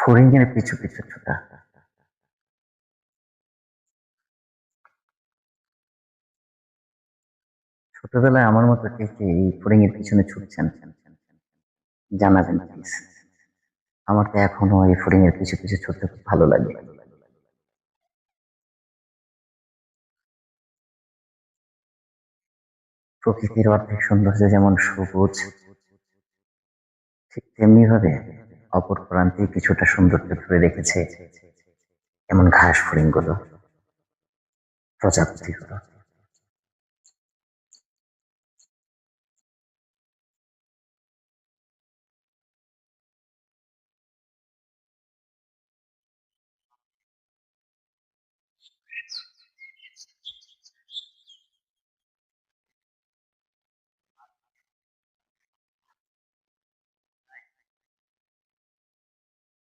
ফড়িংয়ের পিছু পিছু ছোটা। ছোটবেলায় আমার মতো কে কে এই ফড়িংয়ের পিছনে ছুটছেন জানাবেন প্লিজ। আমার তো এখনো এই ফড়িংয়ের পিছু পিছু ছুটতে খুব ভালো লাগে। প্রকৃতির অর্ধেক সৌন্দর্য যেমন সবুজ, ঠিক তেমনি ভাবে অপর প্রান্তে কিছুটা সৌন্দর্য ধরে রেখেছে এমন ঘাস ফড়িং গুলো, প্রজাপতি গুলো।